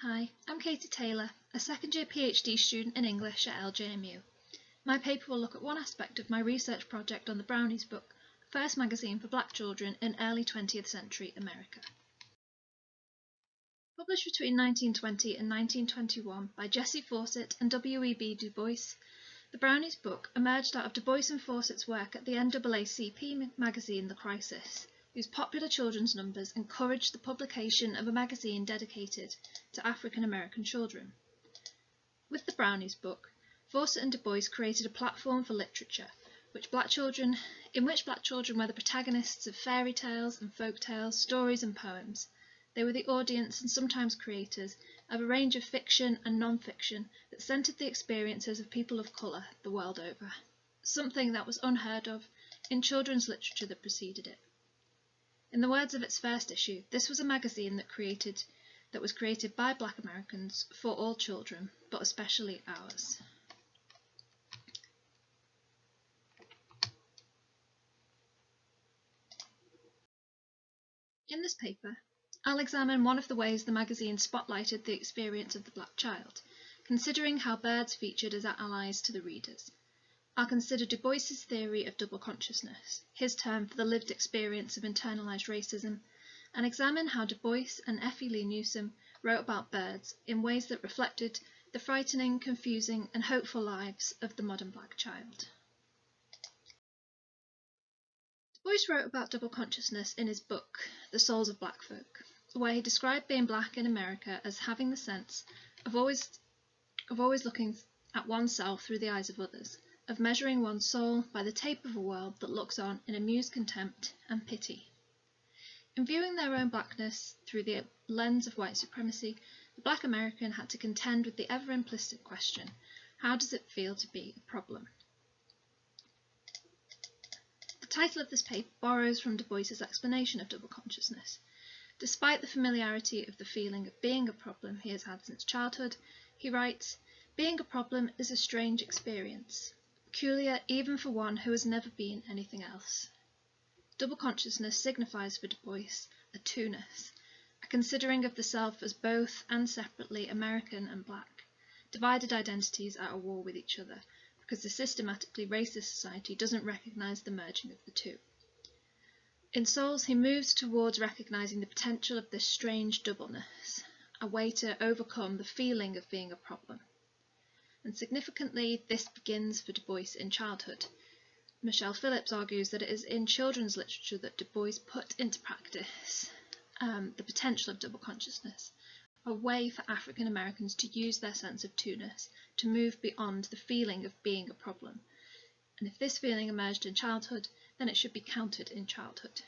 Hi, I'm Katie Taylor, a second-year PhD student in English at LJMU. My paper will look at one aspect of my research project on the Brownies Book, the first magazine for black children in early 20th century America. Published between 1920 and 1921 by Jessie Fauset and W.E.B DuBois, the Brownies Book emerged out of DuBois and Fauset's work at the NAACP magazine The Crisis, whose popular children's numbers encouraged the publication of a magazine dedicated to African American children. With the Brownies Book, Fauset and DuBois created a platform for literature in which black children were the protagonists of fairy tales and folk tales, stories and poems. They were the audience and sometimes creators of a range of fiction and non-fiction that centred the experiences of people of colour the world over, something that was unheard of in children's literature that preceded it. In the words of its first issue, this was a magazine that was created by black Americans for all children, but especially ours. In this paper, I'll examine one of the ways the magazine spotlighted the experience of the black child, considering how birds featured as allies to the readers. I'll consider Du Bois's theory of double consciousness, his term for the lived experience of internalised racism, and examine how Du Bois and Effie Lee Newsome wrote about birds in ways that reflected the frightening, confusing and hopeful lives of the modern black child. Du Bois wrote about double consciousness in his book, The Souls of Black Folk, where he described being black in America as having the sense of always looking at oneself through the eyes of others, of measuring one's soul by the tape of a world that looks on in amused contempt and pity. In viewing their own blackness through the lens of white supremacy, the black American had to contend with the ever-implicit question, how does it feel to be a problem? The title of this paper borrows from Du Bois's explanation of double consciousness. Despite the familiarity of the feeling of being a problem he has had since childhood, he writes, "Being a problem is a strange experience, peculiar even for one who has never been anything else." Double consciousness signifies for Du Bois a two-ness, a considering of the self as both and separately American and black, divided identities at a war with each other, because the systematically racist society doesn't recognise the merging of the two. In Souls, he moves towards recognising the potential of this strange doubleness, a way to overcome the feeling of being a problem. And significantly, this begins for Du Bois in childhood. Michelle Phillips argues that it is in children's literature that Du Bois put into practice the potential of double consciousness, a way for African Americans to use their sense of two-ness to move beyond the feeling of being a problem. And if this feeling emerged in childhood, then it should be countered in childhood.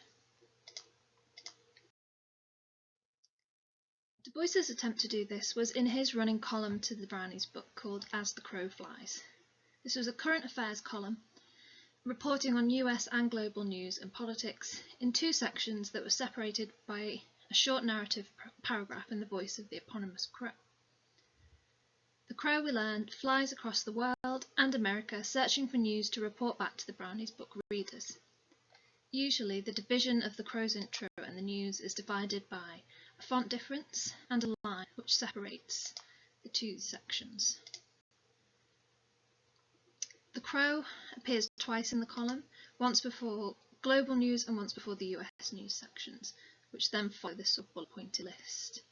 Du Bois's attempt to do this was in his running column to the Brownies Book called As the Crow Flies. This was a current affairs column reporting on US and global news and politics in two sections that were separated by a short narrative paragraph in the voice of the eponymous crow. The crow, we learned, flies across the world and America searching for news to report back to the Brownies Book readers. Usually the division of the crow's intro and the news is divided by a font difference and a line which separates the two sections. The crow appears twice in the column, once before global news and once before the US news sections, which then follow this sub-bullet pointed list.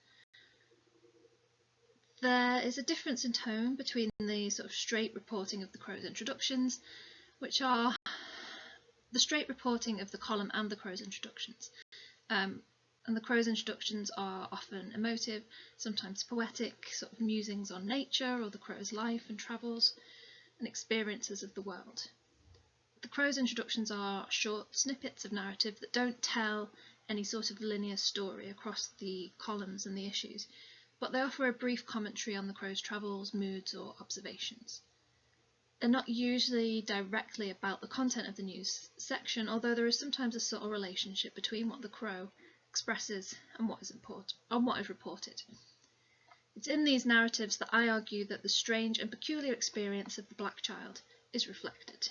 There is a difference in tone between the sort of straight reporting of the crow's introductions, which are the straight reporting of the column and the crow's introductions. And the crow's introductions are often emotive, sometimes poetic, sort of musings on nature or the crow's life and travels and experiences of the world. The crow's introductions are short snippets of narrative that don't tell any sort of linear story across the columns and the issues, but they offer a brief commentary on the crow's travels, moods or observations. They're not usually directly about the content of the news section, although there is sometimes a subtle relationship between what the crow expresses and what is reported. It's in these narratives that I argue that the strange and peculiar experience of the black child is reflected.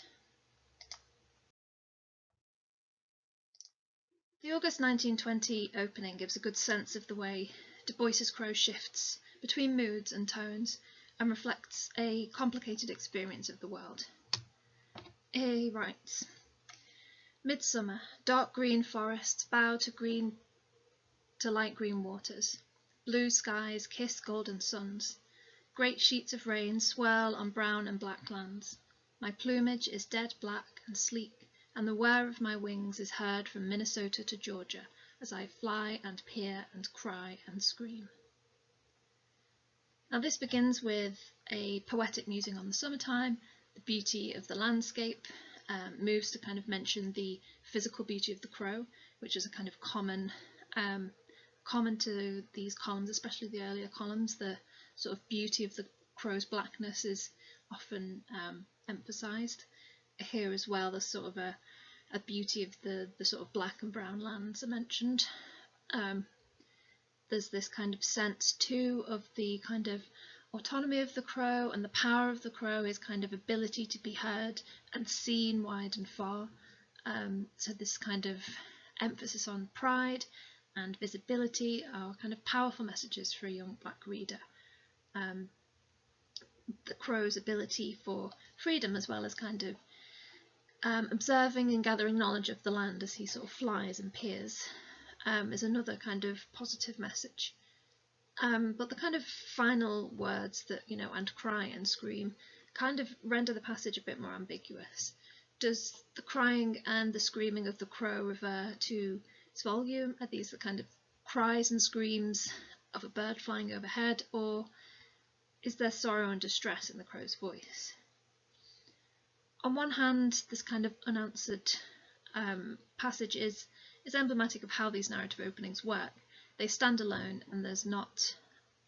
The August 1920 opening gives a good sense of the way Du Bois's crow shifts between moods and tones, and reflects a complicated experience of the world. He writes, "Midsummer, dark green forests bow to light green waters. Blue skies kiss golden suns. Great sheets of rain swirl on brown and black lands. My plumage is dead black and sleek, and the whir of my wings is heard from Minnesota to Georgia as I fly and peer and cry and scream." Now this begins with a poetic musing on the summertime, the beauty of the landscape, moves to kind of mention the physical beauty of the crow, which is a kind of common to these columns, especially the earlier columns. The sort of beauty of the crow's blackness is often emphasised. Here as well, there's sort of a beauty of the sort of black and brown lands are mentioned. There's this kind of sense too of the kind of autonomy of the crow, and the power of the crow is kind of ability to be heard and seen wide and far. So this kind of emphasis on pride and visibility are kind of powerful messages for a young black reader. The crow's ability for freedom, as well as kind of observing and gathering knowledge of the land as he sort of flies and peers, is another kind of positive message. But the kind of final words that, and cry and scream, kind of render the passage a bit more ambiguous. Does the crying and the screaming of the crow refer to its volume? Are these the kind of cries and screams of a bird flying overhead, or is there sorrow and distress in the crow's voice? On one hand, this kind of unanswered passage is emblematic of how these narrative openings work. They stand alone, and there's not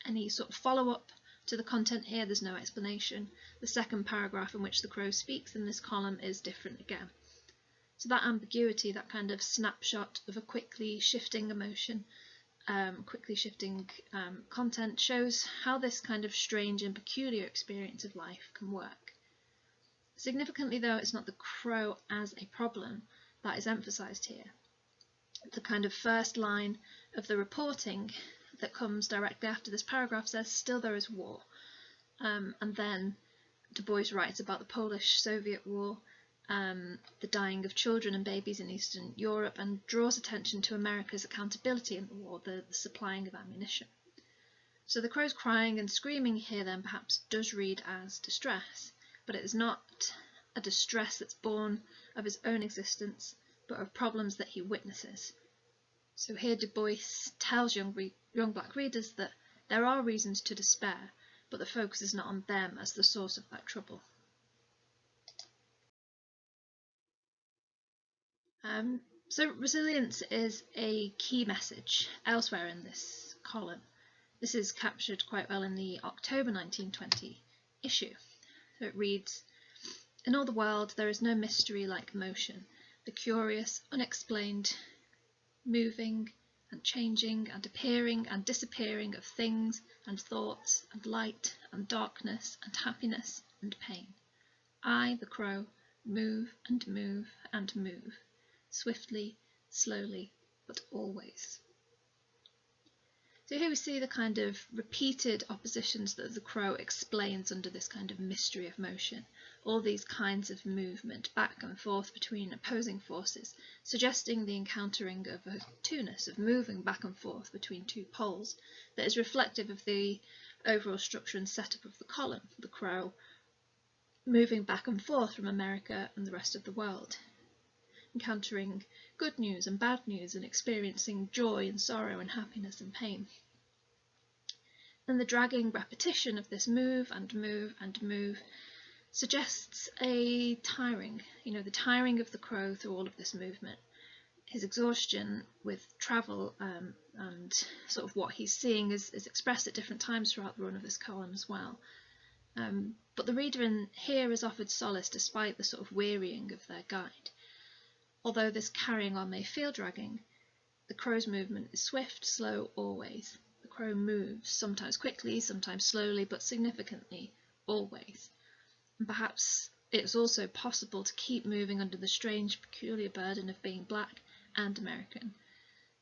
any sort of follow-up to the content here. There's no explanation. The second paragraph in which the crow speaks in this column is different again. So that ambiguity, that kind of snapshot of a quickly shifting emotion, quickly shifting content, shows how this kind of strange and peculiar experience of life can work. Significantly though, it's not the crow as a problem that is emphasised here. The kind of first line of the reporting that comes directly after this paragraph says, "Still there is war." And then DuBois writes about the Polish-Soviet War, the dying of children and babies in Eastern Europe, and draws attention to America's accountability in the war, the supplying of ammunition. So the crow's crying and screaming here then perhaps does read as distress, but it is not a distress that's born of his own existence, but of problems that he witnesses. So here DuBois tells young black readers that there are reasons to despair, but the focus is not on them as the source of that trouble. So resilience is a key message elsewhere in this column. This is captured quite well in the October 1920 issue. So it reads, "In all the world there is no mystery like motion, the curious, unexplained moving and changing and appearing and disappearing of things and thoughts and light and darkness and happiness and pain. I, the crow, move and move and move, swiftly, slowly, but always." So here we see the kind of repeated oppositions that the crow explains under this kind of mystery of motion, all these kinds of movement back and forth between opposing forces, suggesting the encountering of a two-ness, of moving back and forth between two poles, that is reflective of the overall structure and setup of the column, the crow moving back and forth from America and the rest of the world, encountering good news and bad news, and experiencing joy and sorrow and happiness and pain. And the dragging repetition of this move and move and move suggests a tiring, the tiring of the crow through all of this movement, his exhaustion with travel, and sort of what he's seeing is expressed at different times throughout the run of this column as well. But the reader in here is offered solace despite the sort of wearying of their guide. Although this carrying on may feel dragging, the crow's movement is swift, slow, always. The crow moves, sometimes quickly, sometimes slowly, but significantly, always. And perhaps it's also possible to keep moving under the strange, peculiar burden of being black and American.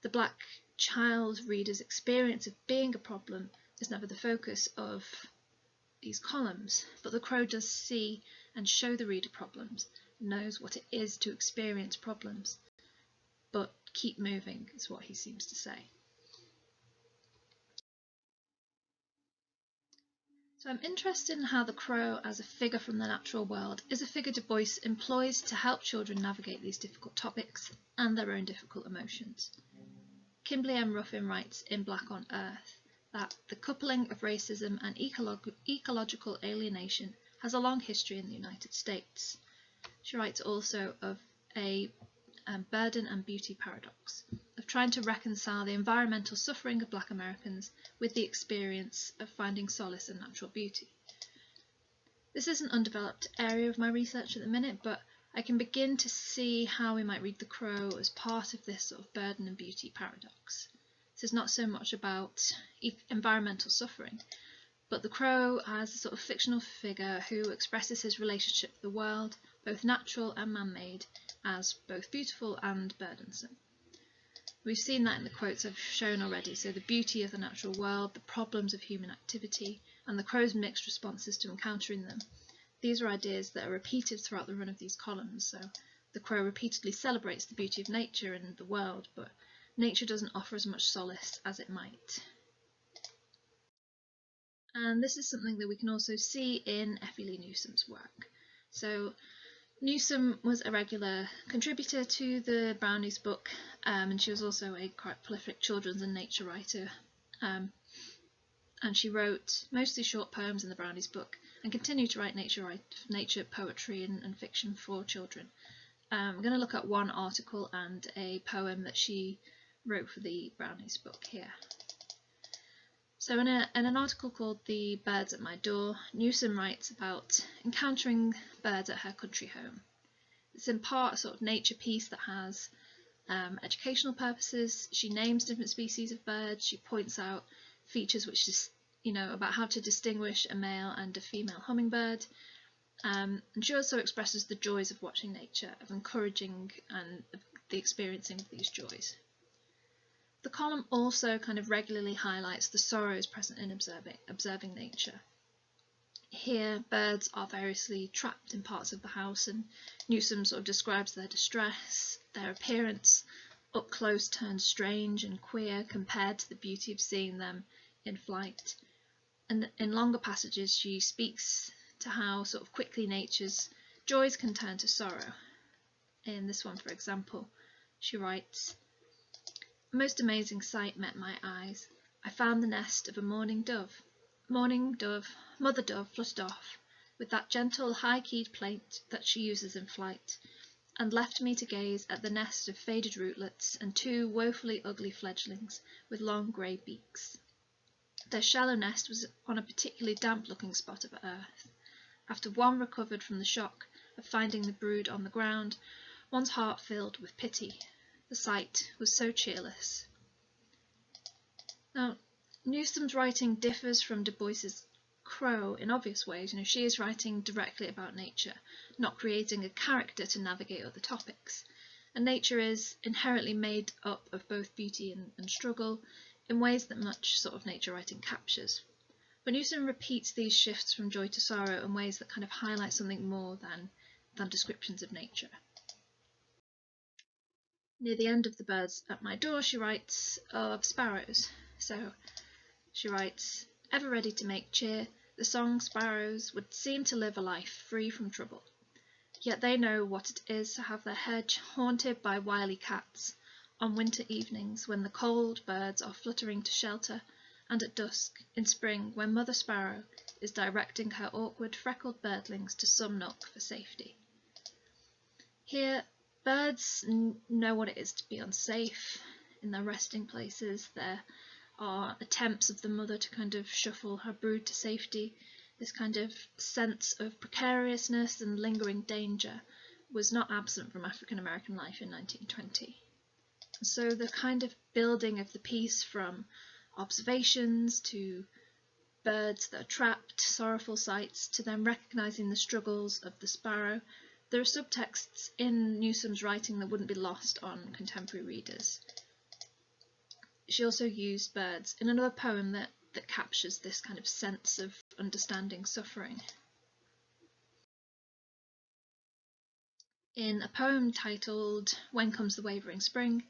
The black child reader's experience of being a problem is never the focus of these columns, but the crow does see and show the reader problems, knows what it is to experience problems, but keep moving is what he seems to say. So I'm interested in how the crow, as a figure from the natural world, is a figure Du Bois employs to help children navigate these difficult topics and their own difficult emotions. Kimberly M. Ruffin writes in Black on Earth that the coupling of racism and ecological alienation has a long history in the United States. She writes also of a burden and beauty paradox, of trying to reconcile the environmental suffering of Black Americans with the experience of finding solace in natural beauty. This is an undeveloped area of my research at the minute, but I can begin to see how we might read the crow as part of this sort of burden and beauty paradox. This is not so much about environmental suffering, but the crow as a sort of fictional figure who expresses his relationship with the world, both natural and man-made, as both beautiful and burdensome. We've seen that in the quotes I've shown already, so the beauty of the natural world, the problems of human activity, and the crow's mixed responses to encountering them. These are ideas that are repeated throughout the run of these columns, so the crow repeatedly celebrates the beauty of nature and the world, but nature doesn't offer as much solace as it might. And this is something that we can also see in Effie Lee Newsome's work. So Newsome was a regular contributor to the Brownies Book, and she was also a quite prolific children's and nature writer, and she wrote mostly short poems in the Brownies Book and continued to write nature poetry and fiction for children. I'm going to look at one article and a poem that she wrote for the Brownies Book here. So in an article called The Birds at My Door, Newsome writes about encountering birds at her country home. It's in part a sort of nature piece that has educational purposes. She names different species of birds. She points out features which is, about how to distinguish a male and a female hummingbird. And she also expresses the joys of watching nature, of encouraging and the experiencing of these joys. The column also kind of regularly highlights the sorrows present in observing nature. Here, birds are variously trapped in parts of the house, and Newsome sort of describes their distress, their appearance up close turned strange and queer compared to the beauty of seeing them in flight. And in longer passages, she speaks to how sort of quickly nature's joys can turn to sorrow. In this one, for example, she writes, "A most amazing sight met my eyes. I found the nest of a mourning dove. Mother dove fluttered off, with that gentle high-keyed plaint that she uses in flight, and left me to gaze at the nest of faded rootlets and two woefully ugly fledglings with long grey beaks. Their shallow nest was on a particularly damp-looking spot of earth. After one recovered from the shock of finding the brood on the ground, one's heart filled with pity. The sight was so cheerless." Now, Newsome's writing differs from Du Bois's crow in obvious ways. She is writing directly about nature, not creating a character to navigate other topics. And nature is inherently made up of both beauty and struggle in ways that much sort of nature writing captures. But Newsome repeats these shifts from joy to sorrow in ways that kind of highlight something more than descriptions of nature. Near the end of The Birds at My Door, she writes of sparrows. So she writes, "Ever ready to make cheer, the song sparrows would seem to live a life free from trouble. Yet they know what it is to have their hedge haunted by wily cats on winter evenings when the cold birds are fluttering to shelter, and at dusk in spring when Mother Sparrow is directing her awkward freckled birdlings to some nook for safety." Here, birds know what it is to be unsafe in their resting places. There are attempts of the mother to kind of shuffle her brood to safety. This kind of sense of precariousness and lingering danger was not absent from African American life in 1920. So the kind of building of the piece from observations to birds that are trapped, sorrowful sights, to them recognising the struggles of the sparrow, there are subtexts in Newsome's writing that wouldn't be lost on contemporary readers. She also used birds in another poem that that captures this kind of sense of understanding suffering. In a poem titled When Comes the Wavering Spring,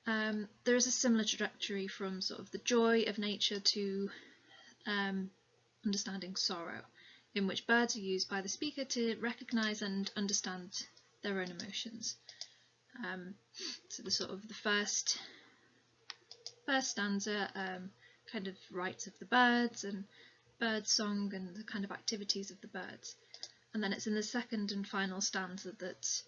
there is a similar trajectory from sort of the joy of nature to understanding sorrow, in which birds are used by the speaker to recognise and understand their own emotions. So the first stanza kind of writes of the birds and bird song and the kind of activities of the birds, and then it's in the second and final stanza that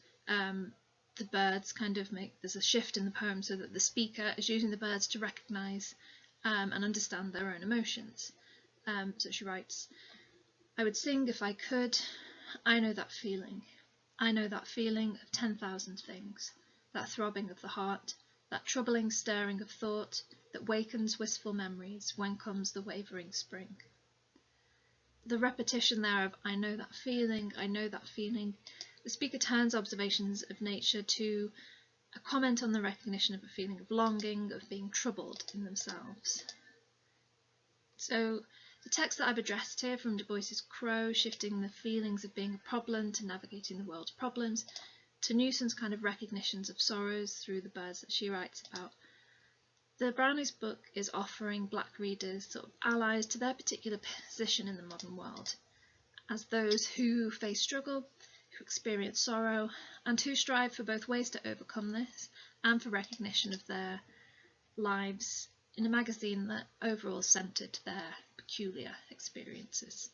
the birds kind of there's a shift in the poem so that the speaker is using the birds to recognise and understand their own emotions. So she writes, "I would sing if I could, I know that feeling. I know that feeling of 10,000 things, that throbbing of the heart, that troubling stirring of thought that wakens wistful memories when comes the wavering spring." The repetition there of "I know that feeling, I know that feeling," the speaker turns observations of nature to a comment on the recognition of a feeling of longing, of being troubled in themselves. So the text that I've addressed here from DuBois's Crow, shifting the feelings of being a problem to navigating the world's problems, to Newsome's kind of recognitions of sorrows through the birds that she writes about. The Brownies book is offering black readers sort of allies to their particular position in the modern world, as those who face struggle, who experience sorrow, and who strive for both ways to overcome this and for recognition of their lives in a magazine that overall centred their peculiar experiences.